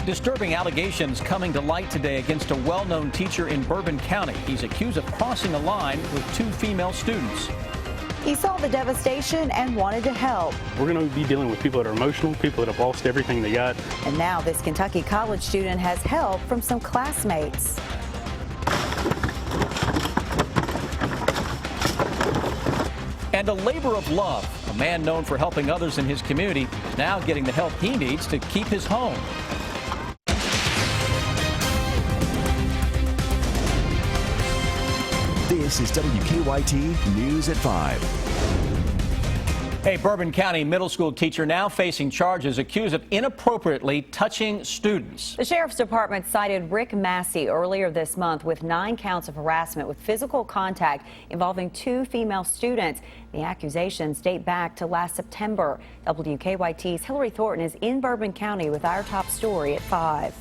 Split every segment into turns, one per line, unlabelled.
Disturbing allegations coming to light today against a well-known teacher in Bourbon County. He's accused of crossing a line with 2 female students.
He saw the devastation and wanted to help.
We're going to be dealing with people that are emotional, people that have lost everything they got.
And now this Kentucky college student has help from some classmates.
And a labor of love. A man known for helping others in his community is now getting the help he needs to keep his home.
This is WKYT News at 5.
A Bourbon County middle school teacher now facing charges accused of inappropriately touching students.
The Sheriff's Department cited Rick Massey earlier this month with 9 counts of harassment with physical contact involving 2 female students. The accusations date back to last September. WKYT's Hillary Thornton is in Bourbon County with our top story at 5.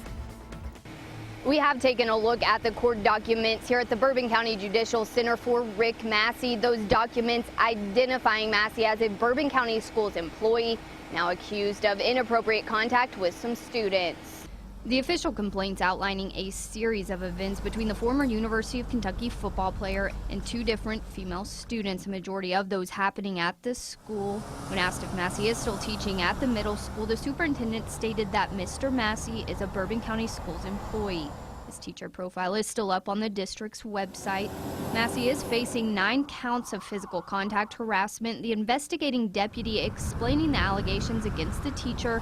We have taken a look at the court documents here at the Bourbon County Judicial Center for Rick Massey. Those documents identifying Massey as a Bourbon County Schools employee, now accused of inappropriate contact with some students. The official complaints outlining a series of events between the former University of Kentucky football player and 2 different female students, a majority of those happening at the school. When asked if Massey is still teaching at the middle school, the superintendent stated that Mr. Massey is a Bourbon County Schools employee. His teacher profile is still up on the district's website. Massey is facing 9 counts of physical contact harassment. The investigating deputy explaining the allegations against the teacher,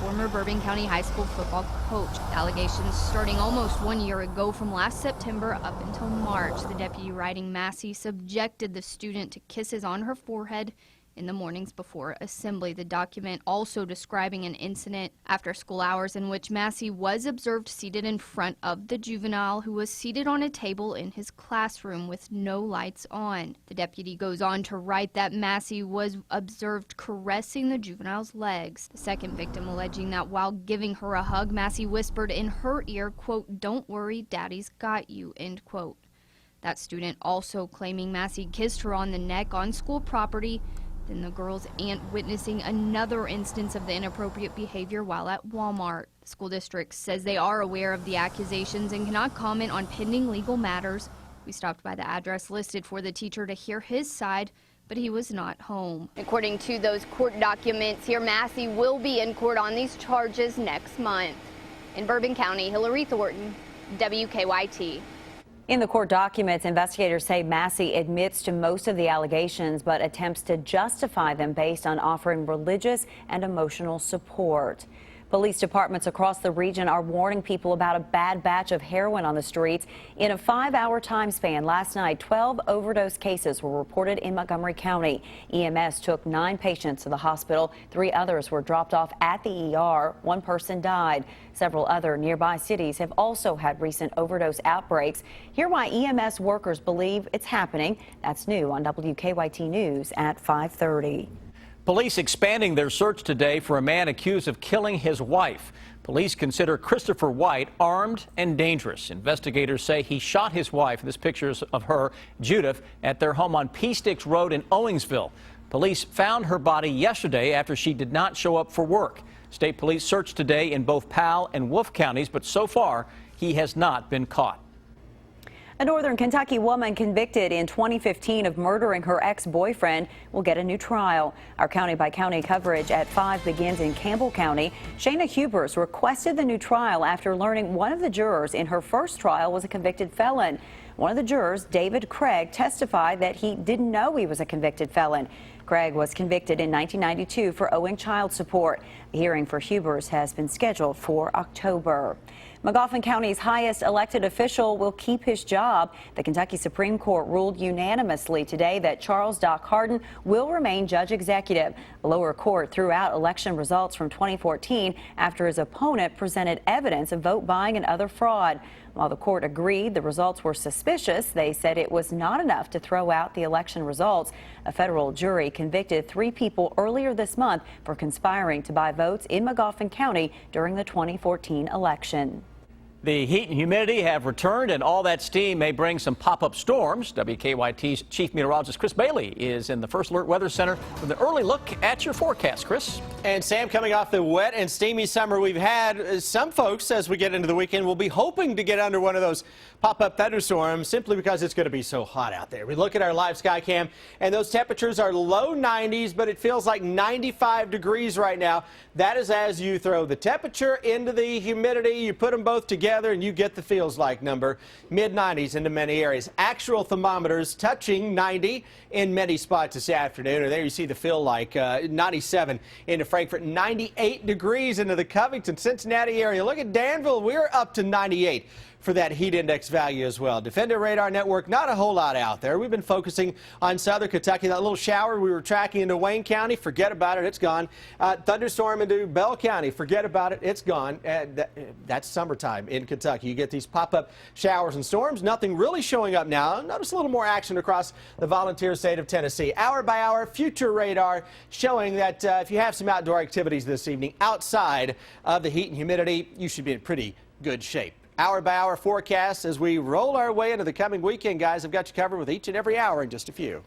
former Bourbon County High School football coach. Allegations starting almost 1 year ago from last September up until March. The deputy writing Massey subjected the student to kisses on her forehead in the mornings before assembly. The document also describing an incident after school hours in which Massey was observed seated in front of the juvenile who was seated on a table in his classroom with no lights on. The deputy goes on to write that Massey was observed caressing the juvenile's legs. The second victim alleging that while giving her a hug, Massey whispered in her ear, quote, "Don't worry, daddy's got you," end quote. That student also claiming Massey kissed her on the neck on school property. Then the girl's aunt witnessing another instance of the inappropriate behavior while at Walmart. The school district says they are aware of the accusations and cannot comment on pending legal matters. We stopped by the address listed for the teacher to hear his side, but he was not home. According to those court documents here, Massey will be in court on these charges next month. In Bourbon County, Hillary Thornton, WKYT.
In the court documents, investigators say Massey admits to most of the allegations, but attempts to justify them based on offering religious and emotional support. Police departments across the region are warning people about a bad batch of heroin on the streets. In a 5-hour time span last night, 12 overdose cases were reported in Montgomery County. EMS took 9 patients to the hospital. 3 others were dropped off at the ER. 1 person died. Several other nearby cities have also had recent overdose outbreaks. Hear why EMS workers believe it's happening. That's new on WKYT News at 5:30.
Police expanding their search today for a man accused of killing his wife. Police consider Christopher White armed and dangerous. Investigators say he shot his wife. This pictures of her, Judith, at their home on P Sticks Road in Owingsville. Police found her body yesterday after she did not show up for work. State police searched today in both Powell and Wolfe counties, but so far he has not been caught.
A northern Kentucky woman convicted in 2015 of murdering her ex-boyfriend will get a new trial. Our county-by-county coverage at 5 begins in Campbell County. Shayna Hubers requested the new trial after learning one of the jurors in her first trial was a convicted felon. One of the jurors, David Craig, testified that he didn't know he was a convicted felon. Craig was convicted in 1992 for owing child support. The hearing for Hubers has been scheduled for October. Magoffin County's highest elected official will keep his job. The Kentucky Supreme Court ruled unanimously today that Charles Doc Harden will remain judge executive. The lower court threw out election results from 2014 after his opponent presented evidence of vote buying and other fraud. While the court agreed the results were suspicious, they said it was not enough to throw out the election results. A federal jury convicted 3 people earlier this month for conspiring to buy votes in Magoffin County during the 2014 election.
The heat and humidity have returned, and all that steam may bring some pop-up storms. WKYT's Chief Meteorologist Chris Bailey is in the First Alert Weather Center with an early look at your forecast. Chris?
And Sam, coming off the wet and steamy summer we've had, some folks, as we get into the weekend, will be hoping to get under one of those pop-up thunderstorms simply because it's going to be so hot out there. We look at our live sky cam, and those temperatures are low 90s, but it feels like 95 degrees right now. That is as you throw the temperature into the humidity, you put them both together, and you get the feels like number, mid-90s into many areas. Actual thermometers touching 90 in many spots this afternoon. Or there you see the feel like 97 into Frankfort, 98 degrees into the Covington, Cincinnati area. Look at Danville, we're up to 98 for that heat index value as well. Defender Radar Network, not a whole lot out there. We've been focusing on southern Kentucky. That little shower we were tracking into Wayne County, forget about it, it's gone. Thunderstorm into Bell County, forget about it, it's gone. That's summertime in Kentucky. You get these pop-up showers and storms. Nothing really showing up now. Notice a little more action across the volunteer state of Tennessee. Hour by hour, future radar showing that if you have some outdoor activities this evening outside of the heat and humidity, you should be in pretty good shape. Hour by hour forecast as we roll our way into the coming weekend, guys. I've got you covered with each and every hour in just a few.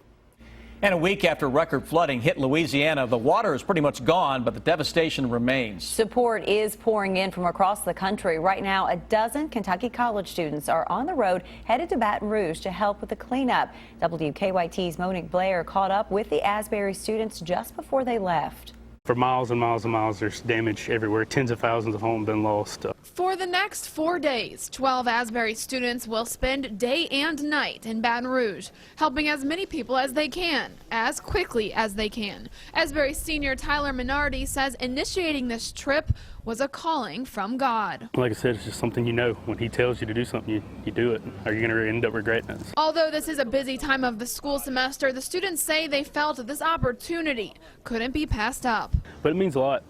And a week after record flooding hit Louisiana, the water is pretty much gone, but the devastation remains.
Support is pouring in from across the country. Right now, a dozen Kentucky college students are on the road headed to Baton Rouge to help with the cleanup. WKYT's Monique Blair caught up with the Asbury students just before they left.
For miles and miles and miles, there's damage everywhere. Tens of thousands of homes been lost.
For the next 4 days, 12 Asbury students will spend day and night in Baton Rouge, helping as many people as they can, as quickly as they can. Asbury senior Tyler Minardi says initiating this trip was a calling from God.
Like I said, it's just something you know. When he tells you to do something, you do it, or you're going to end up regretting it.
Although this is a busy time of the school semester, the students say they felt this opportunity couldn't be passed up.
But it means a lot,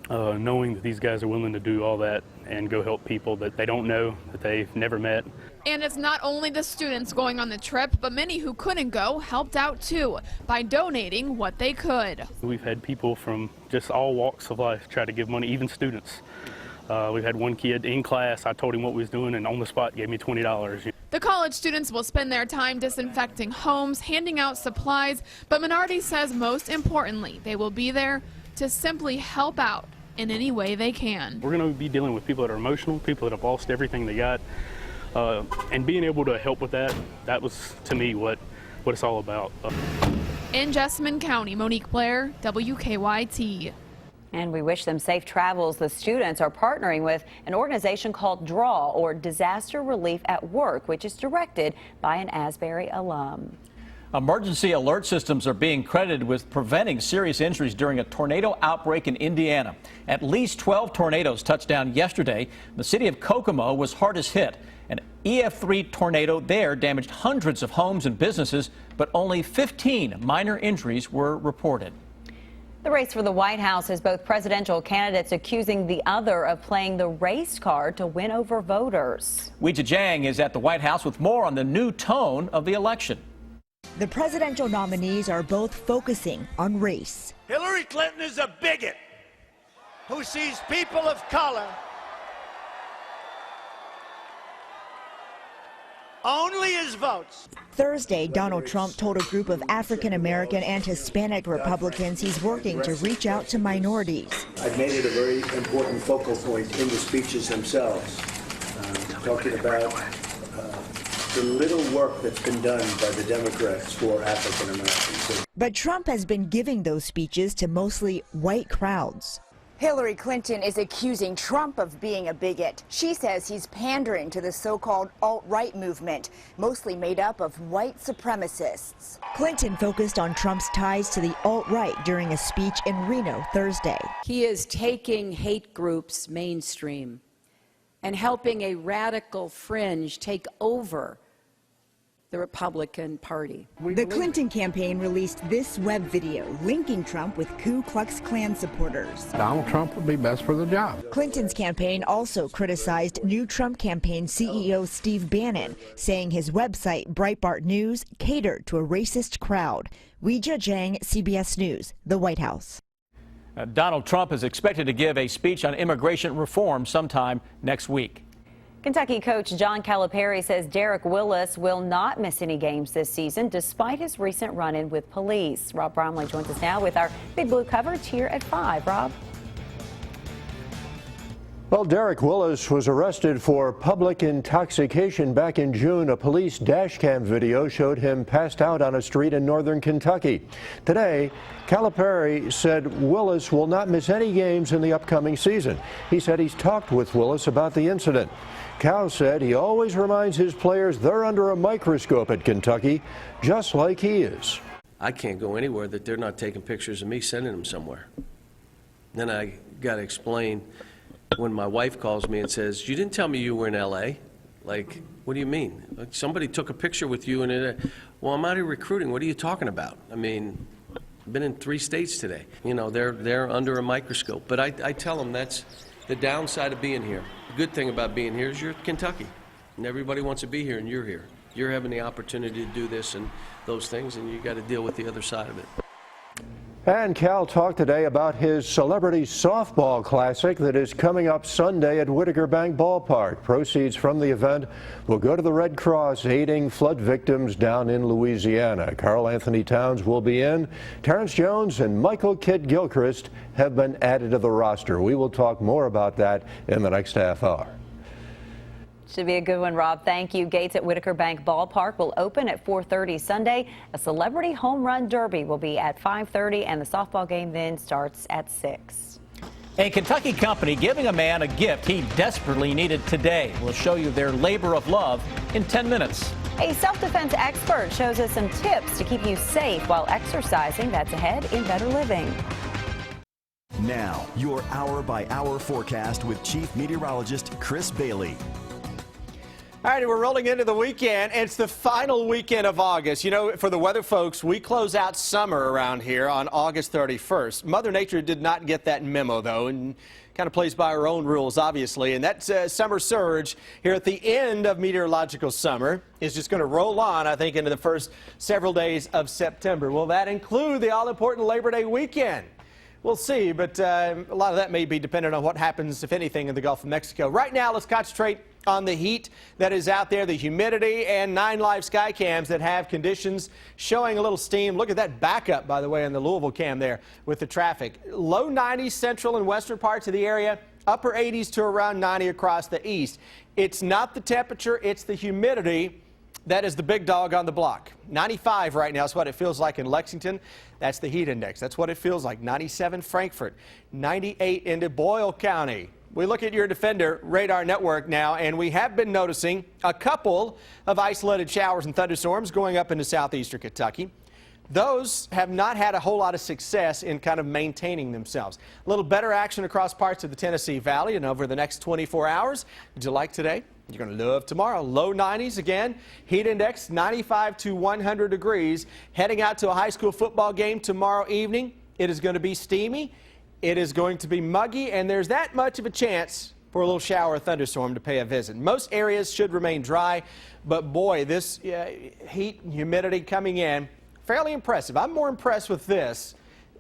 knowing that these guys are willing to do all that and go help people that they don't know, that they've never met.
And it's not only the students going on the trip, but many who couldn't go helped out too by donating what they could.
We've had people from just all walks of life try to give money, even students. We've had one kid in class, I told him what we was doing, and on the spot gave me $20.
The college students will spend their time disinfecting homes, handing out supplies, but Minardi says most importantly, they will be there to simply help out in any way they can.
We're going to be dealing with people that are emotional, people that have lost everything they got, and being able to help with that, that was to me what it's all about.
In Jessamine County, Monique Blair, WKYT.
And we wish them safe travels. The students are partnering with an organization called DRAW, or Disaster Relief at Work, which is directed by an Asbury alum.
Emergency alert systems are being credited with preventing serious injuries during a tornado outbreak in Indiana. At least 12 tornadoes touched down yesterday. The city of Kokomo was hardest hit. An EF3 tornado there damaged hundreds of homes and businesses, but only 15 minor injuries were reported.
The race for the White House has both presidential candidates accusing the other of playing the race card to win over voters.
Weijia Jiang is at the White House with more on the new tone of the election.
The presidential nominees are both focusing on race.
Hillary Clinton is a bigot who sees people of color only as votes.
Thursday, Donald Trump told a group of African American and Hispanic Republicans he's working to reach out to minorities.
I've made it a very important focal point in the speeches themselves, talking about the little work that's been done by the Democrats for African Americans.
But Trump has been giving those speeches to mostly white crowds.
Hillary Clinton is accusing Trump of being a bigot. She says he's pandering to the so-called alt-right movement, mostly made up of white supremacists.
Clinton focused on Trump's ties to the alt-right during a speech in Reno Thursday.
He is taking hate groups mainstream and helping a radical fringe take over the Republican Party.
The Clinton campaign released this web video linking Trump with Ku Klux Klan supporters.
Donald Trump would be best for the job.
Clinton's campaign also criticized new Trump campaign CEO Steve Bannon, saying his website Breitbart News catered to a racist crowd. Weijia Jiang, CBS News, the White House.
Donald Trump is expected to give a speech on immigration reform sometime next week.
Kentucky coach John Calipari says Derek Willis will not miss any games this season despite his recent run-in with police. Rob Bromley joins us now with our Big Blue coverage here at 5. Rob?
Well, Derek Willis was arrested for public intoxication back in June. A police dash cam video showed him passed out on a street in northern Kentucky. Today, Calipari said Willis will not miss any games in the upcoming season. He said he's talked with Willis about the incident. Cal said he always reminds his players they're under a microscope at Kentucky, just like he is.
I can't go anywhere that they're not taking pictures of me sending them somewhere. Then I got to explain when my wife calls me and says, "You didn't tell me you were in L.A." Like, what do you mean? Like, somebody took a picture with you and well, I'm out here recruiting. What are you talking about? I mean, I've been in 3 states today. You know, they're under a microscope. But I tell them that's the downside of being here. The good thing about being here is you're Kentucky, and everybody wants to be here, and you're here. You're having the opportunity to do this and those things, and you got to deal with the other side of it.
And Cal talked today about his Celebrity Softball Classic that is coming up Sunday at Whitaker Bank Ballpark. Proceeds from the event will go to the Red Cross aiding flood victims down in Louisiana. Carl Anthony Towns will be in. Terrence Jones and Michael Kidd Gilchrist have been added to the roster. We will talk more about that in the next half hour.
Should be a good one, Rob. Thank you. Gates at Whitaker Bank Ballpark will open at 4:30 Sunday. A celebrity home run derby will be at 5:30, and the softball game then starts at 6.
A Kentucky company giving a man a gift he desperately needed today. We'll show you their labor of love in 10 minutes.
A self-defense expert shows us some tips to keep you safe while exercising. That's ahead in Better Living.
Now, your hour-by-hour forecast with Chief Meteorologist Chris Bailey.
All right, we're rolling into the weekend. It's the final weekend of August. You know, for the weather folks, we close out summer around here on August 31st. Mother Nature did not get that memo, though, and kind of plays by her own rules, obviously. And that summer surge here at the end of meteorological summer is just going to roll on, I think, into the first several days of September. Will that include the all-important Labor Day weekend? We'll see, but a lot of that may be dependent on what happens, if anything, in the Gulf of Mexico. Right now, let's concentrate on the heat that is out there, the humidity, and 9 live sky cams that have conditions showing a little steam. Look at that backup, by the way, in the Louisville cam there with the traffic. Low 90s central and western parts of the area, upper 80s to around 90 across the east. It's not the temperature, it's the humidity that is the big dog on the block. 95 right now is what it feels like in Lexington. That's the heat index. That's what it feels like. 97 Frankfort, 98 into Boyle County. We look at your Defender radar network now, and we have been noticing a couple of isolated showers and thunderstorms going up into southeastern Kentucky. Those have not had a whole lot of success in kind of maintaining themselves. A little better action across parts of the Tennessee Valley and over the next 24 hours. Did you like today? You're going to love tomorrow. Low 90s again. Heat index 95 to 100 degrees. Heading out to a high school football game tomorrow evening. It is going to be steamy. It is going to be muggy, and there's that much of a chance for a little shower or thunderstorm to pay a visit. Most areas should remain dry, but boy, this heat and humidity coming in, fairly impressive. I'm more impressed with this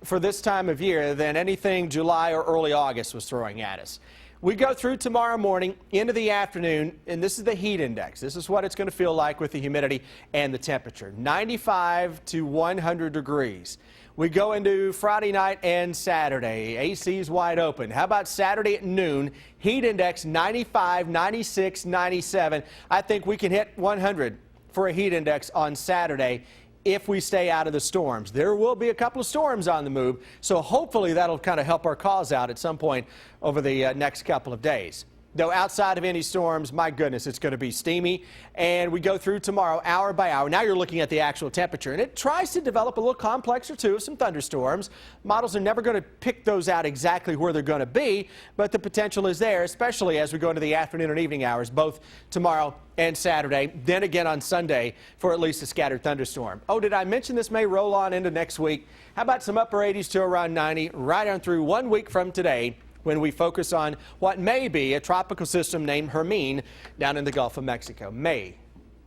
for this time of year than anything July or early August was throwing at us. We go through tomorrow morning into the afternoon, and this is the heat index. This is what it's going to feel like with the humidity and the temperature. 95 to 100 degrees. We go into Friday night and Saturday. AC's wide open. How about Saturday at noon? Heat index 95, 96, 97. I think we can hit 100 for a heat index on Saturday if we stay out of the storms. There will be a couple of storms on the move, so hopefully that'll kind of help our cause out at some point over the next couple of days. Though outside of any storms, my goodness, it's going to be steamy. And we go through tomorrow hour by hour. Now you're looking at the actual temperature, and it tries to develop a little complex or two of some thunderstorms. Models are never going to pick those out exactly where they're going to be, but the potential is there, especially as we go into the afternoon and evening hours, both tomorrow and Saturday, then again on Sunday for at least a scattered thunderstorm. Oh, did I mention this may roll on into next week? How about some upper 80s to around 90 right on through 1 week from today, when we focus on what may be a tropical system named Hermine down in the Gulf of Mexico. May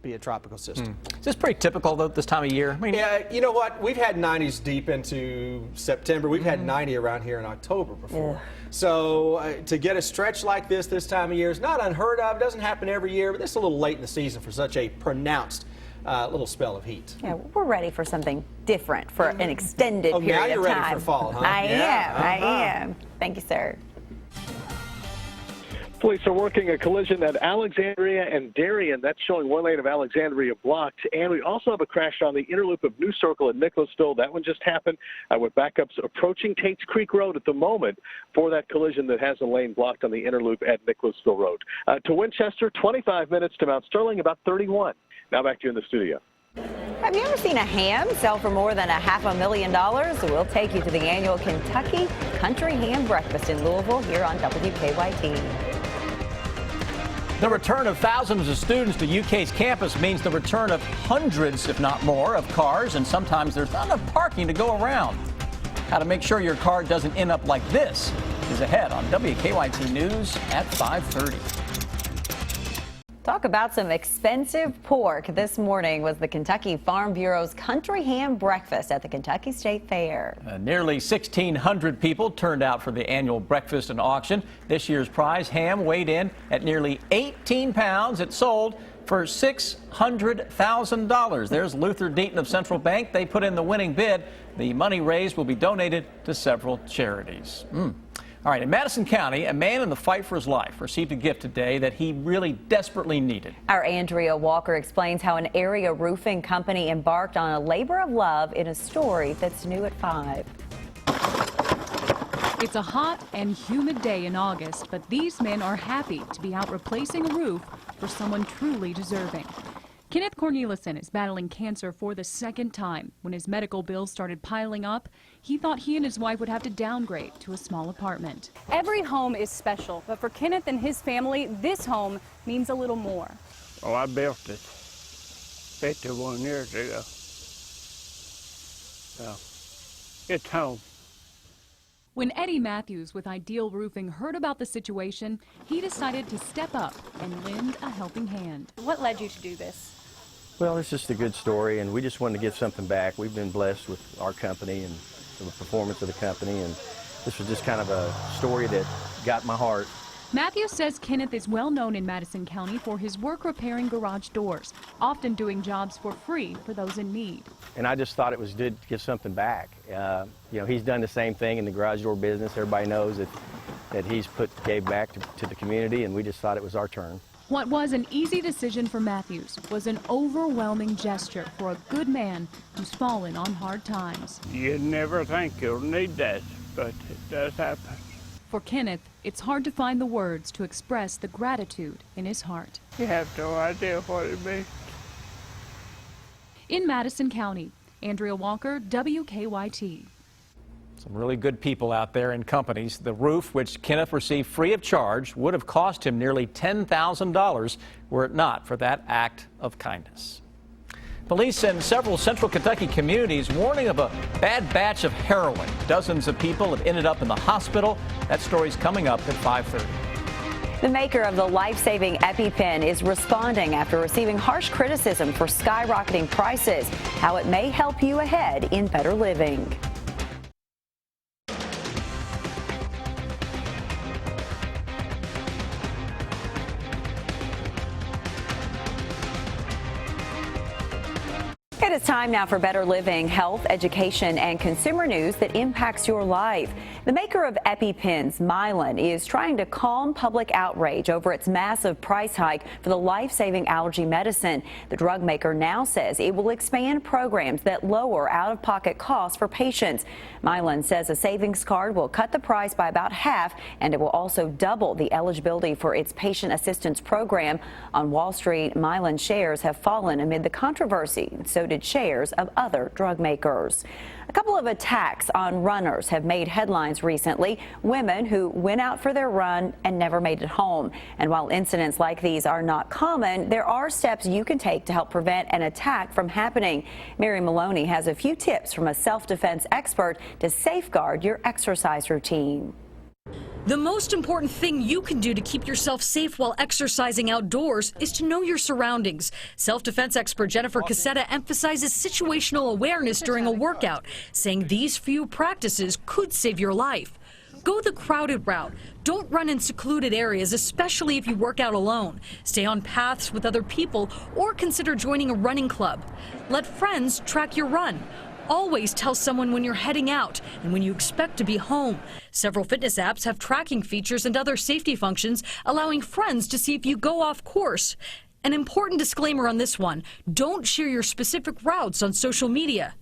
be a tropical system.
Is this pretty typical, though, this time of year? I mean,
yeah, you know what? We've had 90s deep into September. We've had 90 around here in October before. So to get a stretch like this time of year is not unheard of. It doesn't happen every year, but this is a little late in the season for such a pronounced little spell of heat.
Yeah, we're ready for something different for an extended period of time.
Now you're ready for fall, huh?
I am. Thank you, sir.
Police are working a collision at Alexandria and Darien. That's showing one lane of Alexandria blocked. And we also have a crash on the inner loop of New Circle at Nicholasville. That one just happened with backups approaching Tate's Creek Road at the moment for that collision that has a lane blocked on the inner loop at Nicholasville Road. To Winchester, 25 minutes. To Mount Sterling, about 31. Now back to you in the studio.
Have you ever seen a ham sell for more than $500,000? We'll take you to the annual Kentucky Country Ham Breakfast in Louisville here on WKYT.
The return of thousands of students to UK's campus means the return of hundreds, if not more, of cars, and sometimes there's not enough parking to go around. How to make sure your car doesn't end up like this is ahead on WKYT News at 5:30.
Talk about some expensive pork. This morning was the Kentucky Farm Bureau's Country Ham Breakfast at the Kentucky State Fair.
Nearly 1,600 people turned out for the annual breakfast and auction. This year's prize ham weighed in at nearly 18 pounds. It sold for $600,000. There's Luther Deaton of Central Bank. They put in the winning bid. The money raised will be donated to several charities. All right, in Madison County, a man in the fight for his life received a gift today that he really desperately needed.
Our Andrea Walker explains how an area roofing company embarked on a labor of love in a story that's new at 5.
It's a hot and humid day in August, but these men are happy to be out replacing a roof for someone truly deserving. Kenneth Corneliuson is battling cancer for the second time. When his medical bills started piling up, he thought he and his wife would have to downgrade to a small apartment.
Every home is special, but for Kenneth and his family, this home means a little more.
Oh, I built it 51 years ago. So, it's home.
When Eddie Matthews with Ideal Roofing heard about the situation, he decided to step up and lend a helping hand.
What led you to do this?
Well, it's just a good story, and we just wanted to give something back. We've been blessed with our company and the performance of the company, and this was just kind of a story that got my heart.
Matthews says Kenneth is well known in Madison County for his work repairing garage doors, often doing jobs for free for those in need.
And I just thought it was good to give something back. You know, he's done the same thing in the garage door business. Everybody knows that he's gave back to the community, and we just thought it was our turn.
What was an easy decision for Matthews was an overwhelming gesture for a good man who's fallen on hard times.
You'd never think you'll need that, but it does happen.
For Kenneth, it's hard to find the words to express the gratitude in his heart.
You have no idea what it means.
In Madison County, Andrea Walker, WKYT.
Some really good people out there and companies. The roof, which Kenneth received free of charge, would have cost him nearly $10,000 were it not for that act of kindness. Police in several central Kentucky communities warning of a bad batch of heroin. Dozens of people have ended up in the hospital. That story's coming up at 5:30.
The maker of the life-saving EpiPen is responding after receiving harsh criticism for skyrocketing prices. How it may help you ahead in better living. It is time now for Better Living, health, education, and consumer news that impacts your life. The maker of EpiPens, Mylan, is trying to calm public outrage over its massive price hike for the life-saving allergy medicine. The drug maker now says it will expand programs that lower out-of-pocket costs for patients. Mylan says a savings card will cut the price by about half, and it will also double the eligibility for its patient assistance program. On Wall Street, Mylan shares have fallen amid the controversy. So did shares of other drug makers. A couple of attacks on runners have made headlines recently. Women who went out for their run and never made it home. And while incidents like these are not common, there are steps you can take to help prevent an attack from happening. Mary Maloney has a few tips from a self-defense expert to safeguard your exercise routine.
The most important thing you can do to keep yourself safe while exercising outdoors is to know your surroundings. Self-defense expert Jennifer Cassetta emphasizes situational awareness during a workout, saying these few practices could save your life. Go the crowded route. Don't run in secluded areas, especially if you work out alone. Stay on paths with other people or consider joining a running club. Let friends track your run. Always tell someone when you're heading out and when you expect to be home. Several fitness apps have tracking features and other safety functions, allowing friends to see if you go off course. An important disclaimer on this one: don't share your specific routes on social media.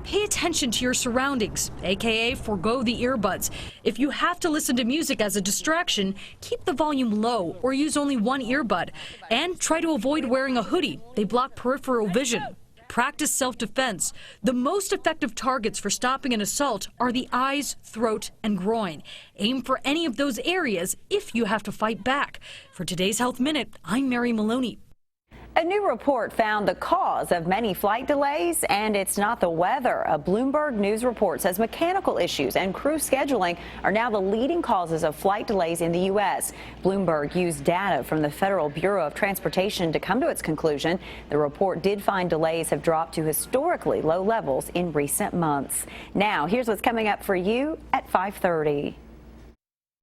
Pay attention to your surroundings, aka forgo the earbuds. If you have to listen to music as a distraction, keep the volume low or use only one earbud. And try to avoid wearing a hoodie. They block peripheral vision. Practice self-defense. The most effective targets for stopping an assault are the eyes, throat, and groin. Aim for any of those areas if you have to fight back. For today's Health Minute, I'm Mary Maloney.
A new report found the cause of many flight delays, and it's not the weather. A Bloomberg News report says mechanical issues and crew scheduling are now the leading causes of flight delays in the U.S. Bloomberg used data from the Federal Bureau of Transportation to come to its conclusion. The report did find delays have dropped to historically low levels in recent months. Now, here's what's coming up for you at 5:30.